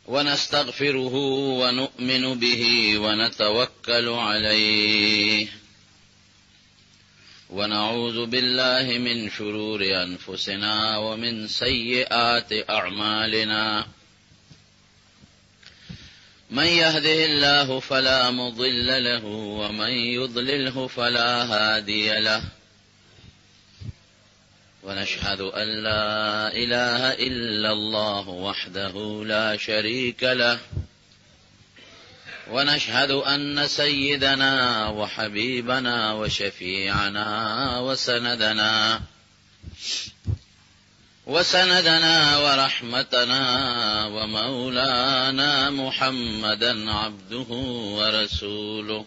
ونستغفره ونؤمن به ونتوكل عليه ونعوذ بالله من شرور أنفسنا ومن سيئات أعمالنا من يهده الله فلا مضل له ومن يضلله فلا هادي له ونشهد أن لا إله إلا الله وحده لا شريك له ونشهد أن سيدنا وحبيبنا وشفيعنا وسندنا ورحمتنا ومولانا محمدا عبده ورسوله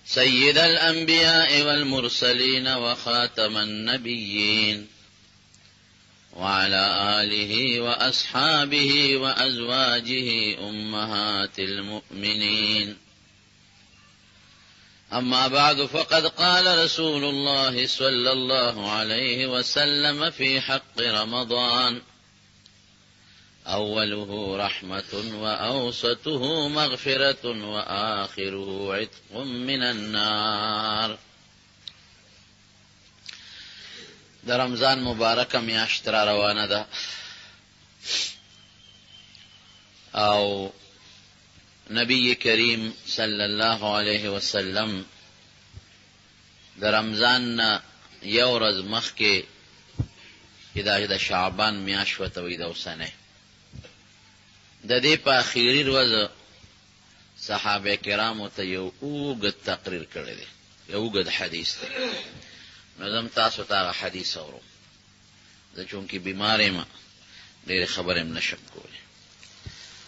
سيد الأنبياء والمرسلين وخاتم النبيين وعلى آله وأصحابه وأزواجه أمهات المؤمنين أما بعد فقد قال رسول الله صلى الله عليه وسلم في حق رمضان أوله رحمة وأوسطه مغفرة وآخره عتق من النار. در رمضان مبارک میاشت را روانه ده او نبی کریم صلی الله علیه وسلم در رمضان یو ورځ مخکې د شعبان میاشت ورته وایي د اوسنۍ د دې په اخیری ورځ صحابه کرامو ته یو اوږد تقریر کړی دی یو اوږد حدیث دی نو زم تاسو ته حدیث اورم زه چونکې بیمار یم ډېرې خبرې م نشم کولی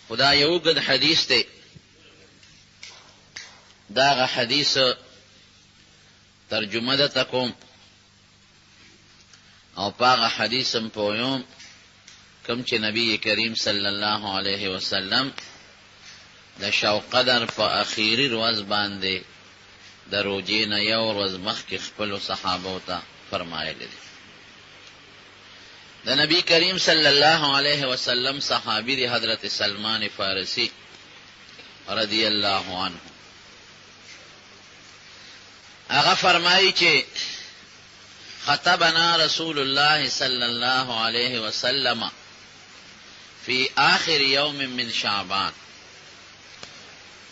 خو دا یو اوږد حدیث دی د هغه حدیث ترجمه درته کوم او په هغه حدیث م پویم کوم چې نبی کریم صلی الله علیه وسلم د شب قدر په اخیری ورځ باندې د روژې نه یو ورځ مخکې خپلو صحابو ته فرمایلی دي. د نبی کریم صلی الله علیه وسلم صحابي دی حضرت سلمان فارسی رضی الله عنه. هغه فرمایي چې خطبنا رسول الله صلی الله علیه وسلم فی آخر یوم من شعبان.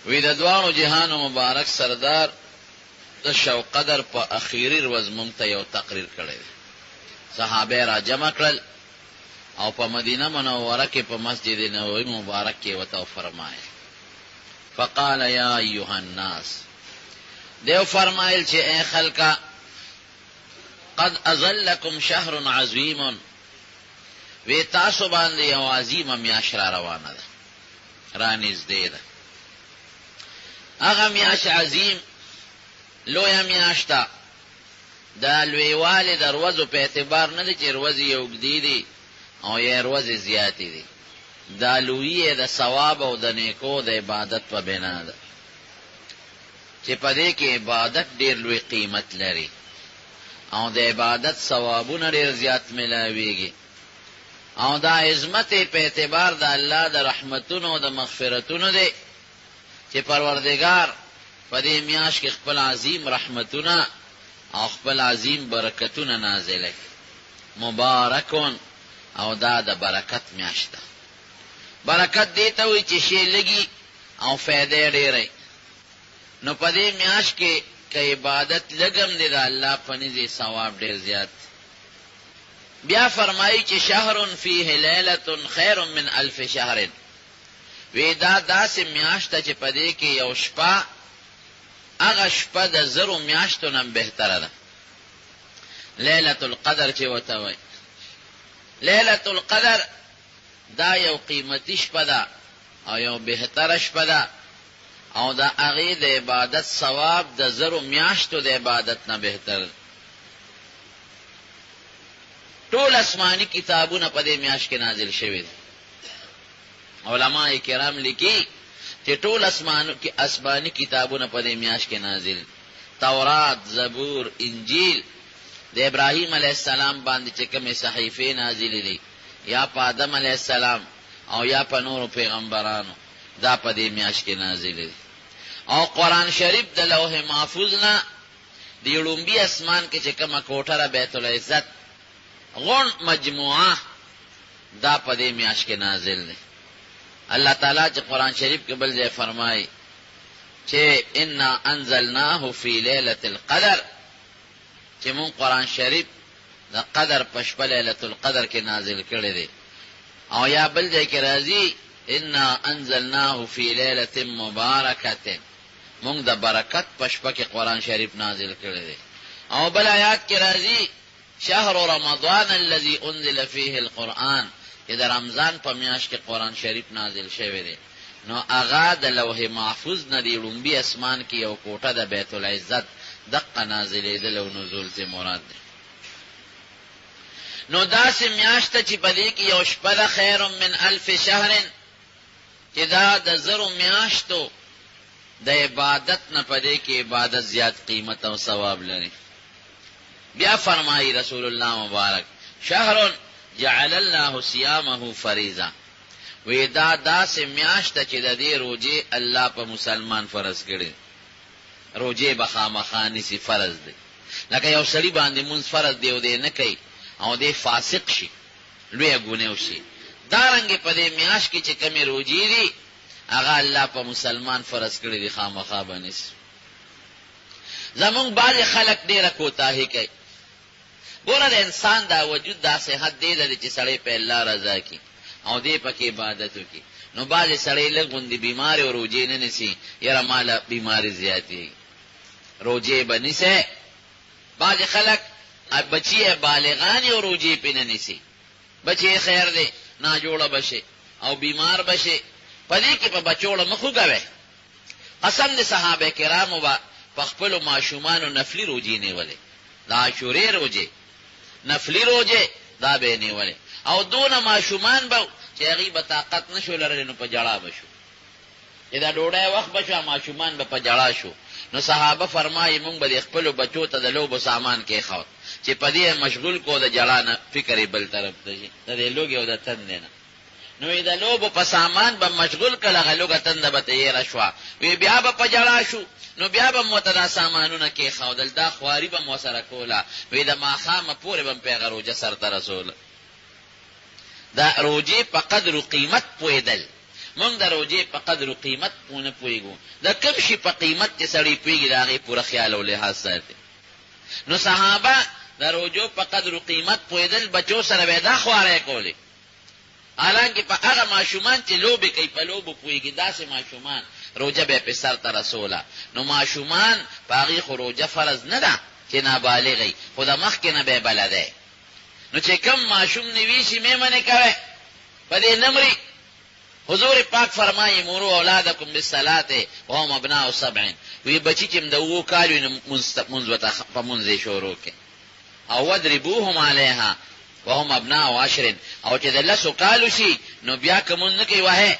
وی د دوانو جهانو مبارک سردار د شب قدر په اخیری ورځ موږ ته یو تقریر کړی دی. صحابه را جمع کړل او په مدینه منوره کې په مسجد نبوي مبارک کې ورته فرمایل فقال یا ایها الناس دیو فرمایل چې ای خلکا قد اظلکم شهر عظیم وی تاسو باندې یو عظیمه میاشت را روانه ده را نږدې ده. هغه میاشت عظیم لویه میاشت ده دا لویوالی د ورځو په اعتبار نه دی چې ورځې یې اوږدې دي او یا ورځې زیاتې دي دا لویی د ثواب او د نیکو د عبادت په بنا ده چې په دې کې عبادت ډېر لوی قیمت لري او د عبادت ثوابونه ډېر زیات ملاویږي او دا عظمت په اعتبار د الله د رحمتونو او د مغفرتونو دی چې پروردگار په دې میاشت کې خپل عظیم رحمتونه او خپل عظیم برکتونه نازله مبارکون او دا د برکت میاشت ده. برکت دې ته وایي چې شی لږي او فایده ډېره نو په دې میاشت کې که عبادت لږم دی د الله په نزد ثواب ډېر زیات. بیا فرمایي چې شهر فیه لیلة خیر من الف شهر. وی دا داسې میاشت ده چې په دې کې یو شپه هغه شپه د زرو میاشتو نه بهتره ده. لیلة القدر چې ورته وایي لیلة القدر دا یو قیمتي شپه ده او یو بهتره شپه ده او دا هغې د عبادت ثواب د زرو میاشتو د عبادت نه بهتر. ټول آسماني کتابونه په دې میاشت کې نازل شوي دي. علماء کرام لیکي چې ټول آسماني کتابونه په دې میاشت کې نازل، تورات، زبور، انجیل د ابراهیم علیہ السلام باندې چې کومې صحیفې نازلې دي یا په آدم علیہ السلام او یا په نورو پیغمبرانو دا په دې میاشت کې نازلې دي. او قرآن شریف د لوح محفوظ نه د لومبي اسمان کې چې کومه کوټه بیت العزت غون مجموعه دا په دې میاشت کې نازل دي. الله تعالی چې قرآن شریف کې بل ځای فرمایي چې انا انزلناه فی لیلة القدر، چې مون قرآن شریف د قدر په شپه لیلة القدر کې نازل کړی دی. او یا بل ځای کې راځي انا انزلناه فی لیلة مبارکة، مونږ د برکت په شپه کې قرآن شریف نازل کړی دی. او بل آیات کې راځي شهر رمضان الذي انزل فيه القرآن، چې د رمضان په میاشت کې قرآن شریف نازل شوی دی. نو هغه د لوح محفوظ نه دی لومبي اسمان کې یو کوټه د بیت العزت دقه نازلېدل او نزول ته مراد دی. نو داسې میاشت چې په دې کې یو شپه ده خیر من الف شهر، چې دا د زرو میاشتو د عبادت نه په دې کې عبادت زیات قیمت او ثواب لري. بیا فرمایي رسول الله مبارک شهر جعل الله صيامه فریضه، وی دا داسې میاشت چې د دې روزې الله په مسلمان فرض کړي. روزې به خامخا نیسي، فرض دی. لکه یو سړي باندې مونځ فرض دی او دی نه کوي او دی فاسق شي، لویه ګناه وشي. دارنګې په دې میاشت کې چې کومې روزې دي هغه الله په مسلمان فرض کړي دي، خامخا به نیسي. زمونږ بعضې خلک ډېره کوتاهي کوي. ګوره د انسان دا وجود دا صحت دی ده چې سړی په الله رضا کي او دې پکې عبادت وکړي. نو بعضې سړی لږ غوندې بیمارې او روجې نه نیسي، یاره ماله بیمارې زیاتېږي، روجې به نیسي. بعضې خلک بچی بالغان او روجې پې نه نیسي، بچی خیر دی ناجوړه بشي او بیمار بشي، په دې کې په بچوړه مخ وګوئ. قسم د صحابه کرامو به په خپلو ماشومانو نفلي روجې نیولې، د عاشورې روجې نفلی روجه دا به نیولې. او دونه ماشومان به چې هغې به طاقت نه شو لرلی نو په جړا به شو، چې دا ډوډۍ وخت به شو ماشومان به په جړا شو. نو صحابه فرمایي مونږ به د خپلو بچو ته د لوبو سامان کېښود چې په دې مشغول کو د جړا نه فکر یې بل طرف ته شي، د دې لوږې او د تندې نه. نو د لوبو په سامان به مشغول کړه، هغه لوږه تنده به تېره شوه، وی بیا به په جړا شو. نو بیا به مو ته دا سامانونه کېښودل، دا خواري به مو سره کوله، وی د ماښامه پورې به م په هغه روجه سرته رسوله. د روجې په قدر و قیمت پوهېدل. مونږ د روجې په قدر و قیمت ونه پوهېږو، د کوم شي په قیمت چې سړی پوهېږي د هغې پوره خیال او لحاظ ساتي. نو صحابه د روجو په قدر و قیمت پوهېدل، بچو سره به یې دا خوارۍ کولې. حالانکه په هغه ماشومان چې لوبې کوي په لوبو پوهېږي، داسې ماشومان روجه به یې په سر ته رسوله. نو ماشومان په هغې خو روجه فرض نه ده چې نابالغی، خو د مخکې نه به یې بلدی. نو چې کم ماشوم نوي شي مې منې کوئ، په دې نه مري. حضور پاک فرمایي مرو اولادکم بالصلاة وهم ابناء سبع، وی بچی چې د 7 کال وي نو مونځ ورته په مونځ یې شروع کړي. او واضربوهم علیها وهم ابناء 10، او چې د 10 کالو شي نو بیا که مونځ نه کوي وهئ.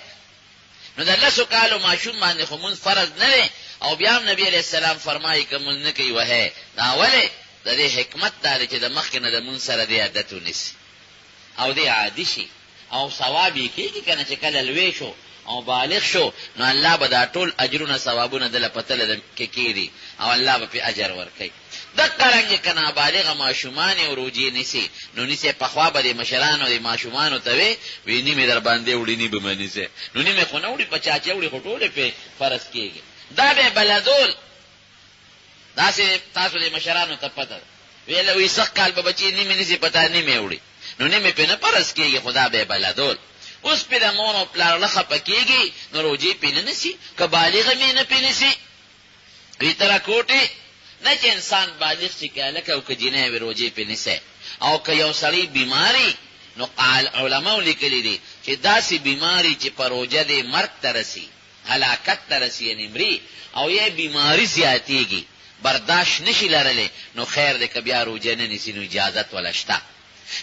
نو د 10 کالو ماشوم باندې خو مونځ فرض نه دی. او بیا هم نبی علیہ السلام فرمایي که مونځ نه کوي وهئ. دا ولې؟ د دې حکمت دا دی چې د مخکې نه د مونځ سره دې عادت ونیسي او دې عادي شي او ثواب یې کېږي که نه. چې کله لوی شو او بالغ شو نو الله به دا ټول اجرونه ثوابونه دله په تله کې کېږي او الله به پې اجر ورکوي. دقه رنګې که نابالغه ماشومان یې روجې نیسي نو نیسې پخوا به د مشرانو د ماشومانو ته وی نیمې در باندې وړي نیمې به نیسې، نو نیمې خو نه وړي، په چاچې وړي خو ټولې پې فرض کېږي. دا به یې بلدول. داسې تاسو د مشرانو ته پته ده ویله وی 100 کال به بچې نیمې نیسي، په تا نیمې وړي، نو نیمې پې نه فرض کېږي، خو دا به یې بلدول. اوس پې د مور او پلار نه خفه کېږي نو روجې پې نه نیسي، که بالغه مې نه پې نیسي. وی تره کوټې نه چې انسان بالغ شي که هلک او که جینۍ وي روجې پې نیسئ. او که یو سړی بیماري نو علماو لیکلي دي چې داسې بیماري چې په روجه دې مرګ ته رسي، هلاکت ته رسي، یعنې مري او یا بیماري زیاتېږي، برداشت نشي لرلی، نو خیر دی که بیا روجه نه نیسي، نو اجازت وله شته.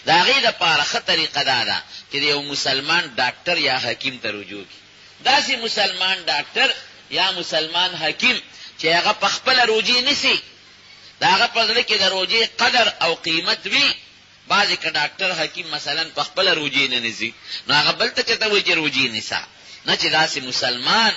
د هغې دپاره ښه طریقه دا ده چې د یو مسلمان ډاکټر یا حکیم ته رجوع کړي. داسې مسلمان ډاکټر یا مسلمان حکیم چې هغه په خپله روجې نیسي، دا هغه په زړه کې د روژې قدر او قیمت وي. بعضې که ډاکټر حکیم مثلا په خپله روژې نه نیسي نو هغه بل ته چېرته وایي چې روژې نیسه، نه چې داسې مسلمان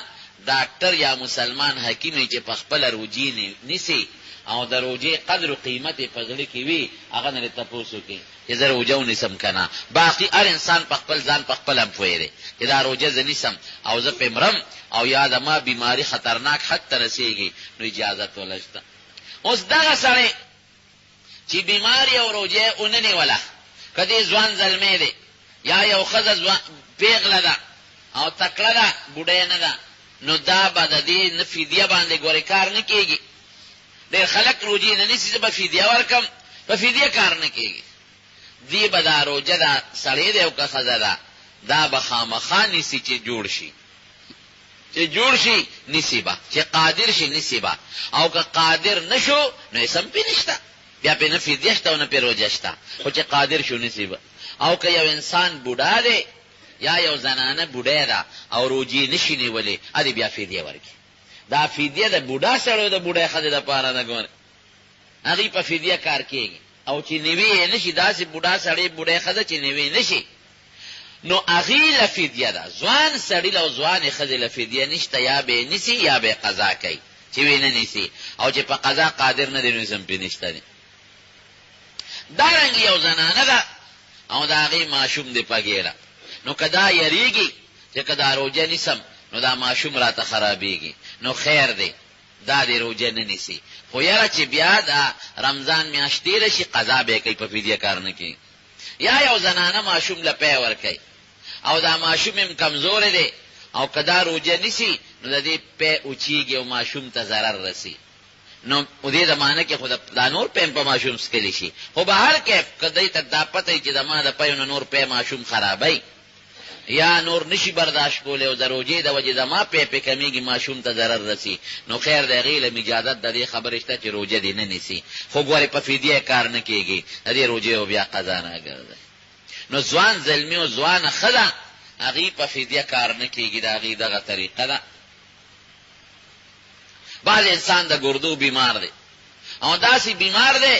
ډاکټر یا مسلمان حکیم چې په خپله روژې نیسي او د روژې قدر و قیمت په زړه کې وي هغه نه تپوس وکړي چې زه روژه ونیسم که نه. باقي هر انسان په خپل ځان په خپله پوهې دی چې دا روژه زه نیسم او زه پې مرم او یا د ما بیماري خطرناک حد ته رسېږي نو اجازت وله شته. اوس دغه سړی چې بیماري او روژه ونه نیوله، که دې ځوان زلمی دی یا یو ښځه پیغله ده او تکړه ده بوډۍ نه ده، نو دا به د دې نه فدیه باندې ګورې کار نه کېږي. ډېر خلک روژې نه نیسي زه به فدیه ورکم، په فدیه کار نه کېږي. دی به دا روژه دا سړی دی او که ښځه ده دا به خامخا نیسي چې جوړ شي، چې جوړ شي نیسي به، چې قادر شي نیسي به. او که قادر نشو نو اسم پې نشته، بیا پې نه فدیه شته او نه پې روژه شته، خو چې قادر شو نیسي به. او که یو انسان بوډا دی یا یو زنانه بوډۍ ده او روژې نشي نیولې ادې بیا فدیه ورکړي. دا فدیه د بوډا سړی د بوډۍ ښځې دپاره ده، ګوره هغې په فدیه کار کېږي. او چې نوې یې نشي داسې بوډا سړی بوډۍ ښځه چې نوې نشي نو هغې له فدیه ده. ځوان سړي له او ځوانې ښځې له فدیه نشته، یا به یې نیسي یا به یې قضا کوي چې ویې نه نیسي، او چې په قضا قادر نه دی نو اسم پې نشته دی. دارنګې یو زنانه ده او د هغې ماشوم دی پګېره، نو که دا یریږي چې که دا روژه نیسم نو دا ماشوم راته خرابېږي نو خیر دی دا دې روژه نه نیسي. خو یاره چې بیا دا رمضان میاشت تېره شي قضا به یې کوي، په فدیه کار نه کوي. یا یو زنانه ماشوم له پی ورکوي او دا ماشوم هم کمزوری دی او که دا روژه نیسي نو د دې پی اوچېږي او ماشوم ته ضرر رسي، نو دې زمانه کې خو دا نور پی هم په ماشوم څکلی شي. خو به هر کیف که دی ته دا پته وي چې زما د پیو نه نور پی ماشوم خرابوي یا نور نشي برداشت کولی او د روژې د وجې زما پی پې کمیږي ماشوم ته ضرر رسي، نو خیر د هغې له اجازت د دې خبرې شته چې روژه دې نه نیسي. خو ګورې په فدیه کار نه کېږي، د دې روژې او بیا قضا نه ګرځي. نو ځوان زلمي او ځوانه ښځه هغې په فدیه کار نه کېږي، د هغې دغه طریقه ده. بعض انسان د ګردو بیمار دی او داسې بیمار دی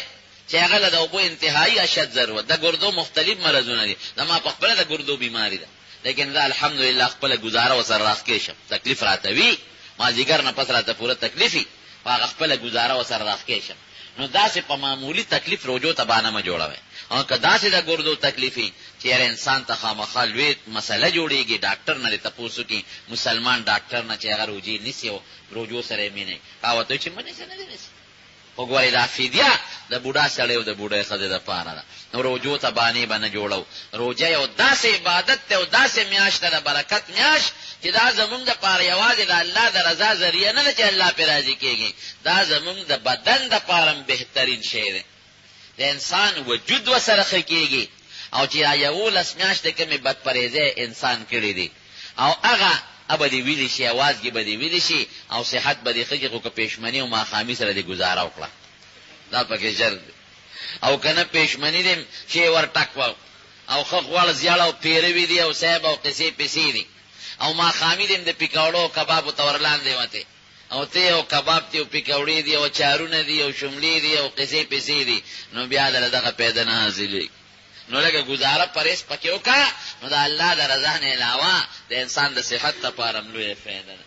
چې هغه له د اوبو انتهایی اشد ضرورت. د ګردو مختلف مرضونه دي، زما په خپله د ګردو بیماري ده، لیکن دا الحمدلله خپله ګزاره ورسره راخکې شم. تکلیف راته وي مازدیګر نه پس راته پوره تکلیف وي، په هغه خپله ګزاره ورسره راخکې شم. نو داسې په معمولي تکلیف روژو ته بانه مه جوړوئ. او که داسې د ګردو تکلیف وي چې یاره انسان ته خامخا لوی مسله جوړېږي، ډاکټر نه دې تپوس وکړي، مسلمان ډاکټر نه چې هغه روژې نیسي او روژو سره یې مینه هغه ورته وایي چې مه نیسه نه دې نیسي. خو ګورې دا فدیه د بوډا سړی او د بوډۍ ښځې دپاره ده، نو روژو ته بانې به نه جوړو. روژه یو داسې عبادت دی او داسې میاشت ده د برکت میاشت چې دا زمونږ دپاره یوازې د الله د رضا ذریعه نه ده چې الله پرې راضي کېږي، دا زمونږ د بدن دپاره هم بهترین شی دی. د انسان وجود ورسره ښه کېږي او چې 11 میاشتې کومې بدپرهیزۍ انسان کړي دي او هغه به دې ویلي شي، اواز کې به دې ویلي شي او صحت به دې ښه کړي. خو که پېشمني او ماښامي سره دې ګزاره وکړه دا پکې ژر دی، او که نه پېشمني دې چې ور ټک و او ښه غوړ زیاړه او پیروي دي او صاحب او قصې پسې دي، او ماښامي دې د پیکاوړو او کبابو ته ور لاندې وتې او ته او کباب دي او پیکوړې دي او چارونه دي او شملې دي او قصې پسې دي، نو بیا دله دغه پیدا نه حاصلېږي. نو لکه ګزاره پرهیز پکې وکړه، نو د الله د رضا نه علاوه د انسان د صحت دپاره هم لویه فایده ده.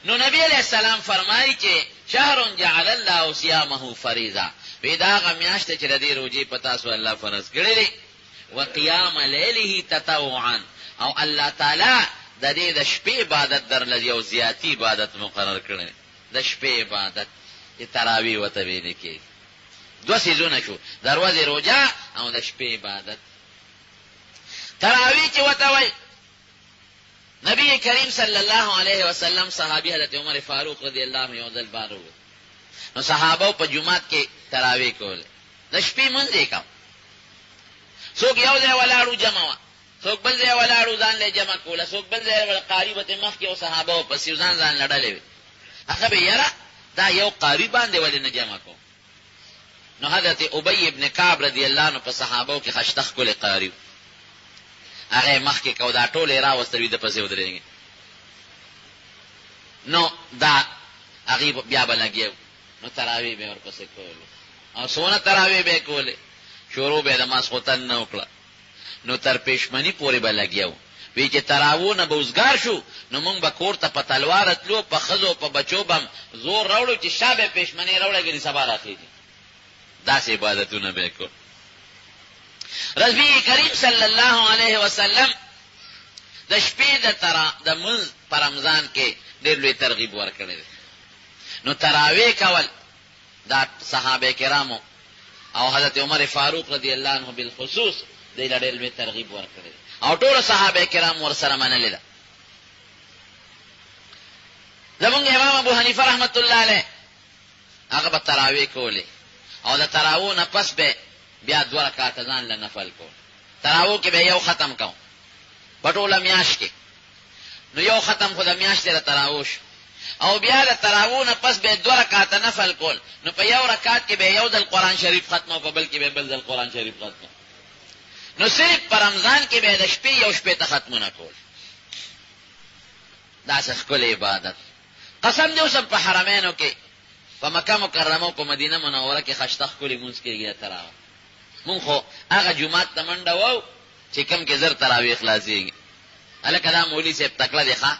نو نبی علیہ السلام فرمایي چې شهر جعل الله صيامه فریضه، وی دا هغه میاشت چې د دې روژې په تاسو الله فرض کړی دی، وقیام لیله تطوعا، او الله تعالی د دې د شپې عبادت درله یو زیاتی عبادت مقرر کړی، د شپې عبادت چې تراویح ورته ویل کېږي. دوه څیزونه شو، د ورځې روژه او د شپې عبادت. تراویح چې ورته وایي نبی کریم صلی الله علیه وسلم صحابی حضرت عمر فاروق رضی اللہ عنہ یو ځل بار وو، نو صحابه په جمعات کې تراویح کوله، د شپې مونځ یې کاوه. څوک یو ځای ولاړو جمع وه، څوک بل ځای ولاړو ځان له جمع کوله، څوک بل ځای قاري به مخکې او صحابه پسې ځان لړلې وي. هغه به یاره دا یو قاري باندې ولې نه جمع کو. نو حضرت ابی ابن کعب رضی اللہ عنہ په صحابو کې خشته ښکلی قاري، هغه مخکې کو دا ټول یې راوستل وي د پسې ودرېږي. نو دا هغې بیا به لګیا نو تراوی به ورپسې کولې او سونه تراوی به کولې شروع به د ماسخوتن نه وکړه نو تر پېشمنی پورې به لګیاو وی چې تراوو نه بوزګار شو نو مونږ به کور ته په تلوار تلو په خزو په بچو بم زور راوړو چې شابه پېشمنی راوړګنی سبا راخېږي داسې عبادتونه به کو رسول کریم صلی الله علیه وسلم د شپې د منځ په رمضان کې ډېر لوی ترغیب ورکړی نو تراوی کول دا صحابه کرامو او حضرت عمر فاروق رضی الله عنه بالخصوص دې ډېر لوی ترغیب ورکړی او ټول صحابه کرام ورسره منلي ده زمونږ امام ابو حنیفه رحمت الله علیه هغه به تراوی کولې او د تراوو نه پس به بیا 2 رکعات ځان له نفل کول تراوو کې به یو ختم کوم په ټوله میاشت کې نو یو ختم خو د میاشتې د تراوو شو او بیا د تراوو نه پس به 2 رکعات نفل کول نو په یو رکعت کې به یو د قرآن شریف ختم او په بل کې به بل د قرآن شریف ختم نو صرف پر رمضان کې به د شپې یو شپې ته ختمونه کول دا څه ښکلی عبادت قسم دې اوس په حرمینو کې په مکه مکرمه او په مدینه منوره کې خشته ښکلي مونځ کېږي د تراوه مونږ خو هغه جومات ته منډه وو چې کوم کې زر تراویح خلاصېږي هلکه دا مولي صاحب تکړه دی ښه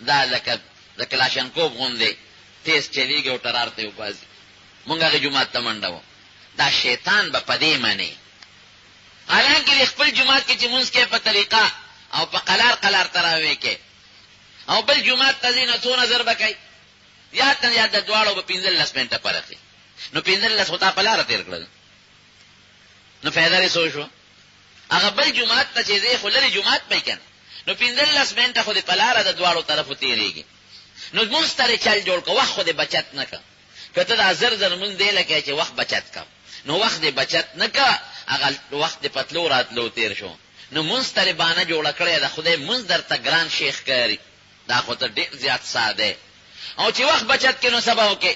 دا لکه د کلاشنکوف غوندې تیز چلیږي او ټرار ته وباسي مونږ هغې جومات ته منډه وو دا شیطان به په دې منې حالانکه د خپل جومات کې چې مونځ کې په طریقه او په قلار قلار تراویح کې او بل جومات ته ځي نو څونه زر به کوي یاد ته یاد د دواړو به 15 منټه فرق دی نو 15 خو تا په لاره تېر کړل نو فایده یې څه شوه هغه بل جومات ته چې ځې خو لرې جومات پی که نه نو 15 منټه خو دې په لاره د دواړو طرفو تېرېږي نو مونځ ته دې چل جوړ که وخت خو دې بچت نه که که ته دا زر زر مونځ دی لکه چې وخت بچت که نو وخت دې بچت نه که هغه وخت دې پتلو راتلو تېر شو نو مونځ ته دې بانه جوړه کړې ده خدای مونځ درته ګران شیخ ښکاري دا خو ته ډېر زیات ساده او چې وخت بچت کې نو سبا وکې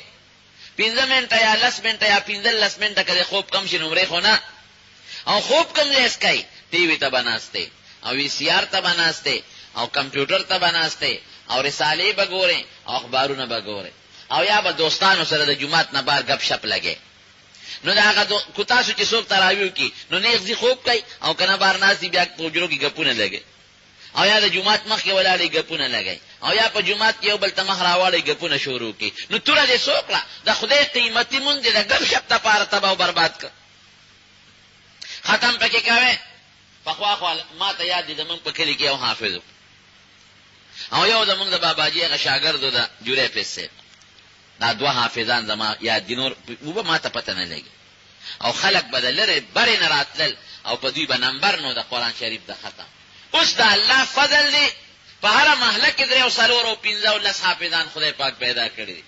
15 منټه یا 10 منټه یا 15 منټه که خوب کم شي نو مرې خو نه او خوب کم لیس کوي ټي وي ته به ناستې او وي سي آر ته به ناستې او کمپیوټر ته به ناستې او رسالې به ګورې او اخبارونه به ګورې او یا به دوستانو سره د جومات نه بار ګپ شپ لګې نو د هغه کو تاسو چې څوک تراویح کړي نو نیغ ځي خوب کوي او که نه بار ناست دي بیا په حجرو کې ګپونه لګې او یا د جومات مخکې ولاړې ګپونه لګئ او یا په جومات کې یو بل ته مخ راواړئ ګپونه شروع کړي نو توره دې څه وکړه د خدای قیمتي مونځ دې د ګپ شپ دپاره تباه او برباد کړه ختم پکې کوې پخوا خو ما ته یاد دي زمونږ په کلي کې یو حافظ او یو زمونږ د باباجي هغه شاګردو د جوری پیس صاحب دا 2 حافظان زما یاد دي نور اوبه ما ته پته نه لګي او خلک به د لرې برې نه راتلل او په دوی به نمبر نو د قرآن شریف د ختم اوس د الله فضل دی په هره محله کې 3 او 4 او 15 حافظان خدای پاک پیدا کړي دي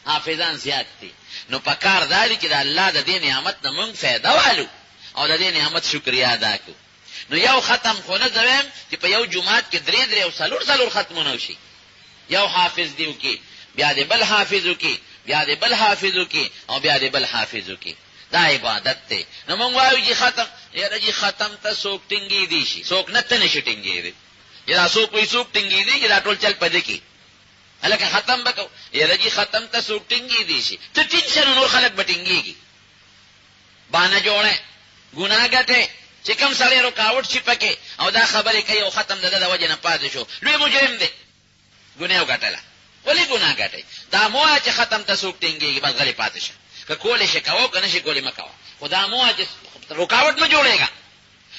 حافظان زیات دي نو په کار دا دی چې د الله د دې نعمت نه مونږ فایده والو او د دې نعمت شکریا ادا کړو نو یو ختم خو نه زویم چې په یو جومات کې 3 او 4 ختمونه وشي یو حافظ دیو کې بیا دې بل حافظ وکي بیا دې بل حافظ وکي او بیا دې بل حافظ وکي دا عبادت دی نو مونږ وایو چې ختم یاره چې ختم ته څوک ټینګې دی شي څوک نه ته نشي ټینګې دی دا څوک وایي څوک ټینګې دی چې دا ټول چل په دې کې هلکه ختم به کوو یاره چې ختم ته څوک ټینګې دی شي ته ټینګ شه نو نور خلک به ټینګېږي بانه جوړې ګناه ګټې چې کوم سړی رکاوټ شي پکې او دا خبرې کوي او ختم د ده د وجې نه پاتې شو لوی مجرم دی ګناه وګټله ولې ګناه ګټئ دا مو وایه چې ختم ته څوک ټینګېږي بس غلې پاتې شه که کولی شي کوو که نه شي کولی مه کوه خو دا مو وایه چې رکاوټ مه جوړېږه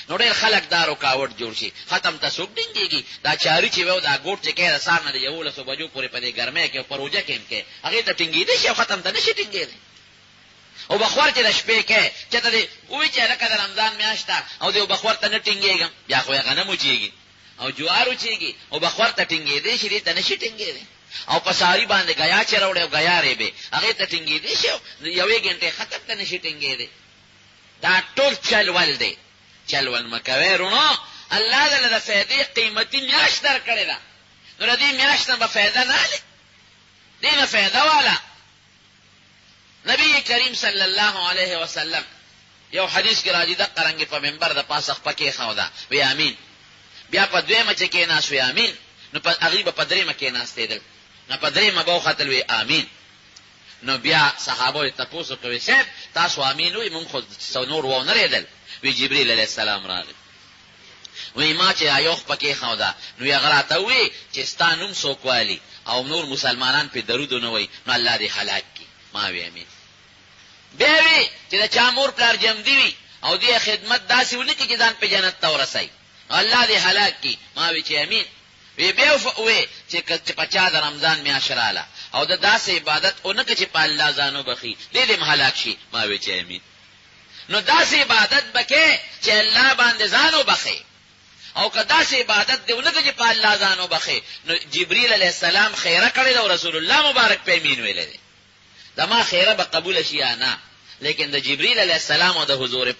نو ډېر خلک دا رکاوټ جوړ شي ختم ته څوک ټینګېږي دا چاري چې وو دا ګوټ چې کوي د سهار نه د 11 بجو پورې په دې ګرمۍ کې او په روژه کې هم کوي هغې ته ټینګېدی شي او ختم ته نه شي ټینګېدی او بخور چې د شپې کوي چېرته دې ووایي چې هلکه د رمضان میاشت ده او د یو بخور ته نه ټینګېږم بیا خو یې غنم وچېږي او جوار وچېږي او بخور ته ټینګېدی شي دې ته نه شي ټینګېدی او په ساري باندې ګیا چې راوړی او ګیا ریبې هغې ته ټینګېدی شي یوې ګنټې ختم ته نه شي ټینګېدی دا ټول چل ول دی چل ول مه کوئ رونو الله دله د فایدې قیمتي میاشت در کړې ده نو د دې میاشت نه به فایده نه هلې دې نه فایده واله نبی کریم صلی الله علیه وسلم یو حدیث کې راځي دقه رنګې په منبر د پاسه خپه کېښوده وی امین بیا په دویمه چې کېناست وی امین نو هغوی به په درېیمه کېناستېدل نو په درېیمه به وختل وی امین نو بیا صحابه تاسو کوي صاحب تاسو امین وي مونږ خو نور و نه ریدل. وی جبرئیل علیہ السلام راغی وی ما چې ایوخ پکې خو دا نو یې غراته وی چې ستانوم سوکوالی او نور مسلمانان په درود نه وای نو الله دې هلاک کی. ما وی امین. بیا وی چې دا چا مور پلار جام دی او دې خدمت داسې ولکه چې ځان په جنت ته ورسای الله دې هلاک کی. ما وی چې امین. وی بیا وی چې پچا د رمضان میاشراله او د داسې عبادت اونکه چې په الله ځانو بخي دې دې هلاک شي. ما وی چې امین. نو داسې عبادت بکې چې الله باندې ځانو بخي او که داسې عبادت دی اونکه چې په الله ځانو بخي نو جبرئیل علیہ السلام خیره کړی او رسول الله مبارک په امین ویل دي دما خیره به قبول شي یا نه. لیکن د جبرئیل علیہ السلام او د حضور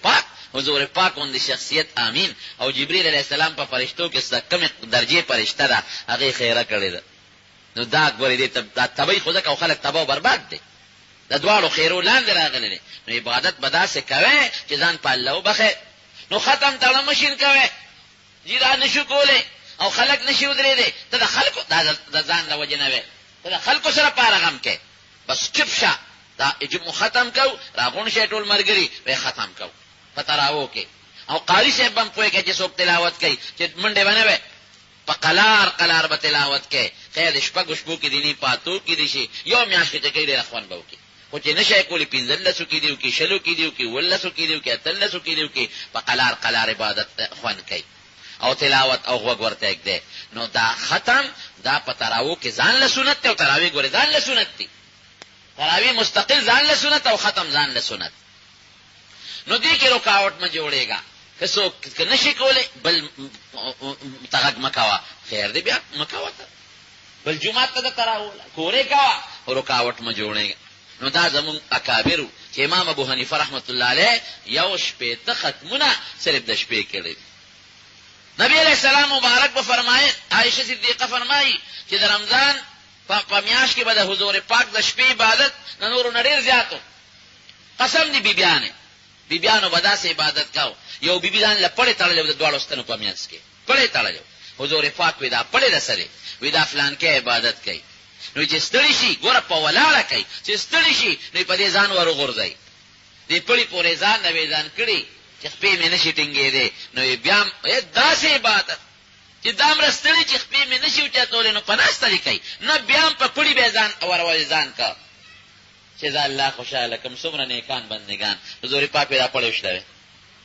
پاک اون د شخصیت امین او جبرئیل علیہ السلام په فرشتو کې څه کم درجه فرشته ده هغه خیره کړی ده. نو دا غوړې دې تبي خو ځکه خلک تباہ او برباد دي د دوالو خیرو لاندې راغلي. نو عبادت بداسه کوي چې ځان په الله وبخي. نو ختم تړه ماشين کوي جیرا نشو کوله او خلق نشي ودرې دي ته د خلکو د ځان له وجه نه وي ته د خلکو سره پارغم کې بس چپ شه دا اجم ختم کو راغون شي ټول مرګري به ختم کو پتراو کې او قاری صاحب هم کوی کې چې څوک تلاوت کوي چې منډه باندې وي په قلار به تلاوت کوي خیر شپږ شپو کې دیني پاتو کې دي شي یو میاش کې ته کې رخوان بو کې خو چې نشه کولی 15 کې دیو کې شلو کې دیو کې ولسو کې دیو کې اتلسو کې دیو کې په قلار عبادت خوان کوي او تلاوت او غوږ ورته یک دی. نو دا ختم دا پتراو کې ځان له سنت او تراوی ګوره ځان له سنت دي. تراوی مستقل ځان له سنت او ختم ځان له سنت. نو دې کې رکاوټ ما جوړېګا کسو نشي کوله بل تغک مکوا خیر دې بیا مکوا ته بل جمعه ته تراو کورې کا رکاوټ ما جوړېګا. نو دا زمون اکابر چې امام ابو حنیفه رحمت الله علیه یو شپه ته ختمونه صرف د شپې کړي. نبی علیہ السلام مبارک به فرمایي عائشہ صدیقہ فرمایي چې د رمضان په میاشت کې به د حضور پاک د شپې عبادت نور نړیر زیاتو. قسم دی بیبیانو به داسې عبادت کاو. یو بیبی ځان له پړې تړلې د دوالو ستنو په میاشت کې پړې تړلې حضور پاک وی دا پړې رسلې وی دا فلان کې عبادت کوي. نو چې ستړي شي ګوره په ولاړه کوي چې ستړي شي نو په دې ځان ورو غورځي دې پړې پورې ځان نوې ځان کړي چې خپې مې نشي ټینګې دي. نو بیا داسې عبادت چې دام رستړي چې خپې مې نشي اوچتولې نو په ناستړي کوي نو بیا په پړې به ځان اورول ځان کا چې ځا الله خوشاله کوم څومره نیکان بندگان حضور پاک پیدا پړې وشته.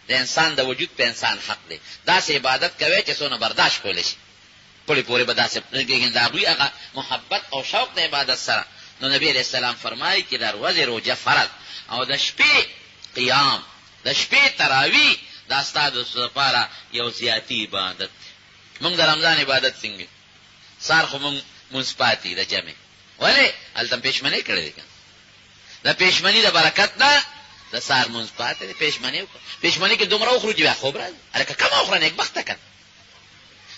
د انسان د وجود په انسان حق دی داسې عبادت کوي چې څونه برداشت کولی شي پړې پورې به داسې دا دوی هغه محبت او شوق د عبادت سره. نو نبی علیہ السلام فرمایي چې د ورځې روزه فرض او د شپې قیام د شپې تراوی دا ستاسو لپاره یو زیاتی عبادت. موږ د رمضان عبادت څنګه سار خو موږ منصفاتی د جمع ولی التم پېشمنی کړی دی د پېشمنی د برکت نه د سار منصفاتی د پېشمنی کې دومره خروج بیا خوب راځي الکه کم اخره نیک بخته کړه.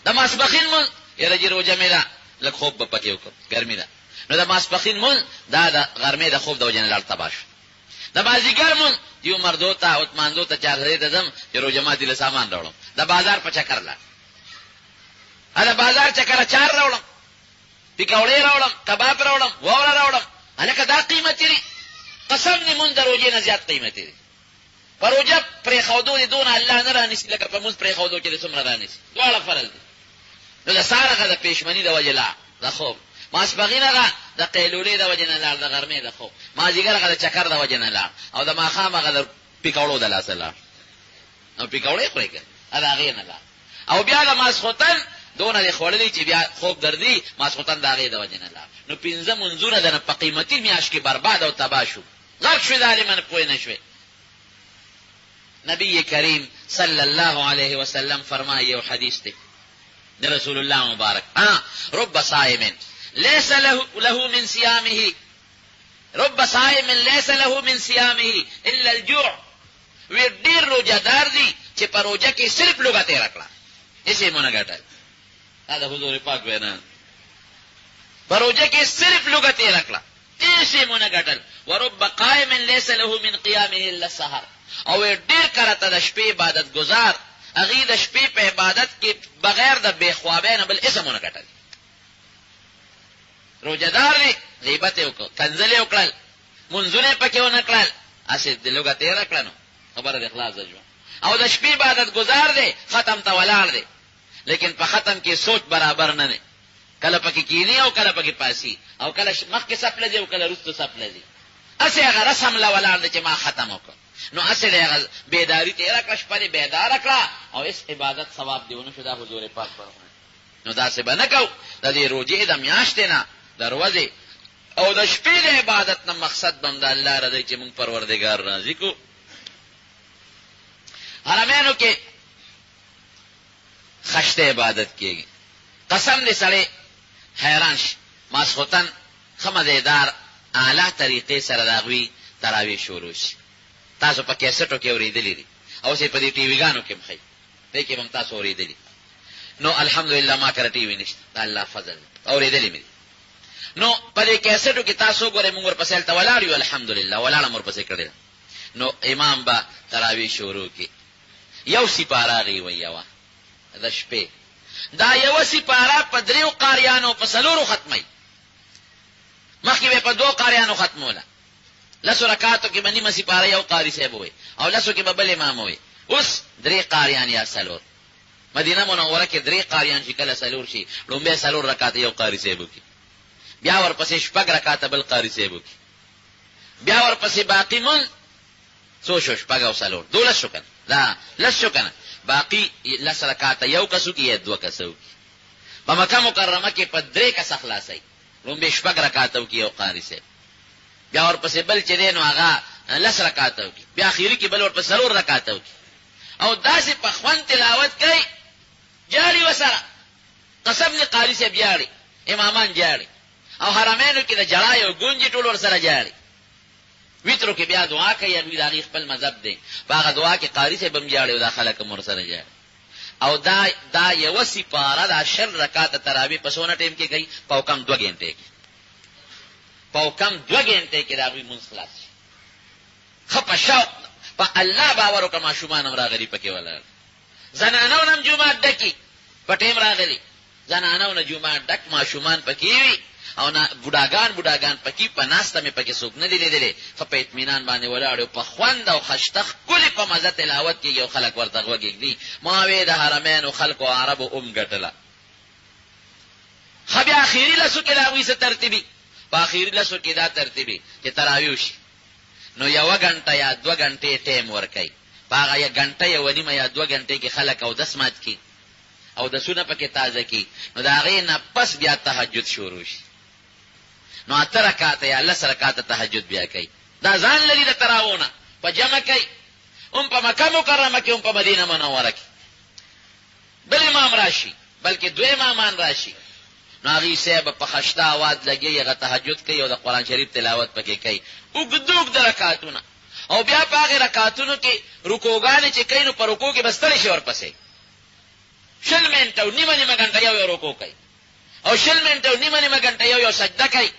د ماسپخین مون یره جرو جمع ده لکه خوب په پکې وکړه ګرمي ده نو د ماسپخین مون دا د غرمې د خوب د وجنه لړ تباش د بازیګر مون دیو مردو ته او مانزو ته چاغې دزم چې رو جماعتي له سامان راوړم د بازار په چکر لا دا بازار چکر چار راوړم پکوړې راوړم کباب راوړم ووړه راوړم الکه دا قیمت لري قسم دې مون دروځي نه زیات قیمت لري پروجه پرې خودو دي دون الله نه رانیسي لکه په مون پرې خودو کې څومره رانیسي دواړه فرض دي. نو د سارغه د پېشمنی د وجلا د خوب ماسپغینه د قیلولې د وجنه لار د غرمې د خوب مازیګرغه د چکر د وجنه لار او د ماخامغه د پکوړو د لاس لار نو پکوړې خوري که ادا غې نه لار او بیا د ماسختن دونه خورلې چې بیا خوب دردي ماسختن د غې د وجنه لار. نو پنځه منځونه د په قیمتي میاش کې برباد او تباہ شو غرق شو ظالمان پوه نه شوي. نبی کریم صلی الله علیه وسلم فرمایي یو حدیث دی د رسول الله مبارک رب صائم ليس له من صيامه رب صائم ليس له من صيامه الا الجوع. وی ډیر روزدار دي چې په روزه کې صرف لوګه تیر کړه یې مونږ غټل دا حضور پاک وینا په روزه کې صرف لوګه تیر کړه یې مونږ غټل ورب قائم ليس له من قيامه الا السحر. او ډیر کرته د شپې عبادت گزار اغه د شپې په عبادت کې بغیر د بے خوابه نه بل اسمونه کټل روزدار دی غیبت وکړه کنځلې وکړل منځونه پکې ونه کړل اسې د لوګه تیره کړه نو خبره د اخلاص ده او د شپې عبادت گزار دی ختم ته ولاړ دی لیکن په ختم کې سوچ برابر نه دی کله پکې کینی او کله پکې پاسی او کله مخکې سپله دی او کله وروسته سپله دی اسې هغه رسم له ولاړ دی چې ما ختم وکړ نو اسې هغه بیداری تیره کړه شپه دې بیداره کړه او اس عبادت ثواب دیونه شو دا حضور پاک فرمایي نو داسې به نه کوو د دې روجې د میاشتې نه د ورځې او د شپې د عبادت نه مقصد بم د الله رضی چې موږ پروردګار راضي کو حرمینو کې خشته عبادت کیږي قسم دې سړی حیران شي ماسخوتن ښه مزیدار اعلی طریقې سره د هغوی تراویح شروع شي تاسو په کیسټو کې اورېدلي دي او اوس یې په دې ټي ویګانو کې هم ښایي دې کې به هم تاسو اورېدلي نو الحمدلله ما کره ټي وي نشته د الله فضل اورېدلي مې نو په دې کیسټو کې تاسو ګورئ موږ ورپسې هلته ولاړ یو الحمدلله ولاړه مو ورپسې کړې ده نو امام به تراویح شروع کړي یو سپاره هغې ویوه د شپې دا یو سپاره په دریو قاریانو په څلورو ختموي مخکې به په دوو قاریانو ختموله لسو رکعاتو کې به نیمه سپاره یو قاري صاحب ووي او لسو کې به بل امام ووي اوس درې قاریان یا څلور مدینه منوره کې درې قاریان چې کله څلور شي لومبی څلور رکعاته یو قاري صاحب وکړي بیا ورپسې شپږ رکعاته بل قاري صاحب وکړي بیا ورپسې باقي مونځ څو شو شپږ او څلور 12 شو کنه دا لس شو کنه باقي لس رکعاته یو کسو کې یا دوه کسو کې په مکه مکرمه کې په درې کسه خلاصوي لومبی شپږ رکعاته وکړي یو قاري صاحب بیا ورپسې بل چې دی نو هغه لس رکعاته وکړي بیا اخري کې بل ورپسې څلور رکعاته وکړي او داسې په خوند تلاوت کوي جاړي وسره قسم دې قاري صاحب جاړي امامان جاړي او حرمینو کې د جړا یو ګونجې ټول ورسره جاړي ویترو کې بیا دعا کوي هغوی د هغې خپل مذهب دی په هغه دعا کې قاري صاحب هم جاړي او دا خلک هم ورسره جاړي او دا یوه سپاره دا 10 رکعاته تراویح په څونه ټایم کې کوي په کم 2 غنټې کې په کم 2 غنټې کې د هغوی مونځ خلاص شي ښه په شوق په الله باور وکړه ماشومان هم راغلي پکې ولاړ زنانو نه هم جومات ډکي په ټایم راغلي زنانو نه جومات ډک ماشومان پکې وي او نه بوډاګان پکې په ناسته مې پکې څوک نه دي لیدلی ښه په اطمینان باندې ولاړ په خوند او خشته ښکلې په مزه تلاوت کېږي او خلک ورته غوږ ږدي ما وې د حرمینو خلکو عربو ګټله ښه بیا اخري لسو کې د هغوی څه ترتیبي په اخري لسو کې دا ترتیبي چې تراویح شي نو 1 غنټه یا 2 غنټې ټایم ورکوي په هغه 1 غنټه یا نیمه یا 2 غنټې کې خلک اودس مات کړي اودسونه پکې تازه کړي نو د هغې نه پس بیا تهجد شروع شي نو 8 رکعاته یا 10 رکعاته تهجد بیا کوي دا ځان لري د تراوونه په جمع کوي هم په مکه مکرمه کې هم په مدینه منوره کې بل امام راشي بلکې 2 امامان راشي نو هغې صاحب په خشته آواز لګي هغه تهجد کوي او د قرآن شریف تلاوت پکې کوي اوږد رکعاتونه او بیا په هغې رکعاتونو کې رکوګانې چې کوي نو په رکو کې به ستړی شي ورپسې 20 منټه او نیمه غنټه یو رکو کوي او 20 منټه او نیمه غنټه یو سجده کوي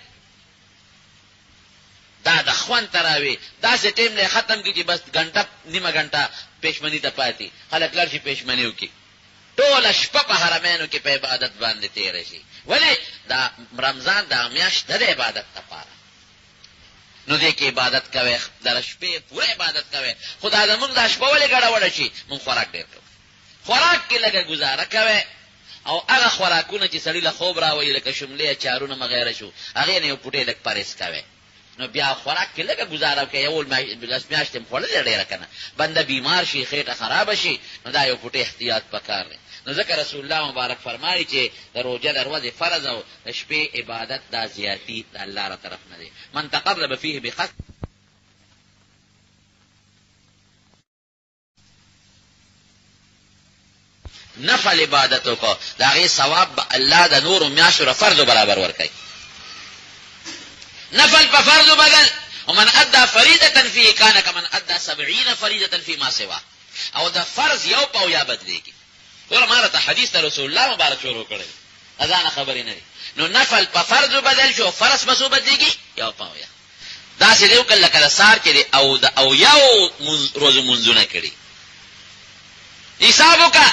دا د خوند تراویح داسې ټایم دی ختم کړي چې بس غنټه نیمه غنټه پېشمني ته پاتې خلک لاړ شي پېشمني وکړي ټوله شپه په حرمینو کې په عبادت باندې تېره شي ولې دا رمضان دا میاشت د عبادت لپاره نو دې کې عبادت کوي د شپې پوره عبادت کوي خدا زموږ دا شپه ولې ګډوډه شي موږ خوراک ډېر کوو خوراک کې لږه ګزاره کوي او هغه خوراکونه چې سړي له خوب راوړي لکه شملې چارونه مغیره شو هغې نه یو پوټې لږ پرهیز کوي نو بیا خوراک کې لږه ګزاره کوي یو لس میاشتې م خوړلې ډېره که نه بنده بیمار شي خېټه خرابه شي نو دا یو پوټې احتیاط پکار دی نو ځکه رسول الله مبارک فرمایي چې د روژه د ورځې فرض او د شپې عبادت دا زیاتي د الله را طرف نه دی من تقرب فیه بقصد نفل عبادتو کو دا غي ثواب به الله د نور میاشو را فرض برابر ورکړي نفل په فرض بدل ومن ادى فريضه فيه كان كمن ادى 70 فريضه فيما سواه او دا فرض یو پاو یا بدلېږي ور مارته حدیث ته رسول الله مبارک شروع کړی اذان خبرې نه دي نو نفل په فرض بدل شو فرض مسو بدلېږي یو پاو یا دا چې یو کله کله سار کې او یو روز منځونه کړي حساب وکړه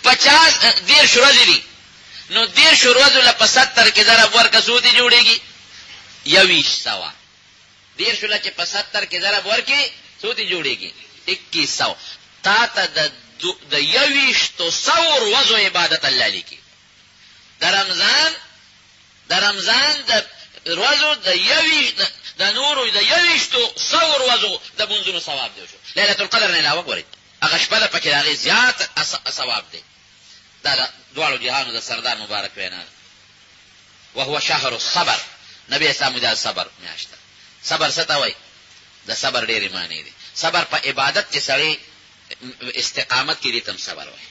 50 ورځې دي نو 10 ورځو له 70 کې ضرب ورکه سودی جوړيږي 2100 دیر شوله چې په 70 کې ضرب ورکې څو تی جوړېږي 2100 تا ته د 2100 ورځو عبادت الله لیکي د رمضان د ورځو د نورو د 2100 ورځو د منځونو ثواب دی شو ليله القدر نه علاوه ګورئ هغه شپه د پکې راغی زیات ثواب دی دا دوالو جهانو د سردار مبارک وینا وهو شهر الصبر نبی اسلام دا صبر میاشته صبر څه ته وایي د صبر ډېرې معنی دي صبر په عبادت کې سړی استقامت کې دي تم صبر وایي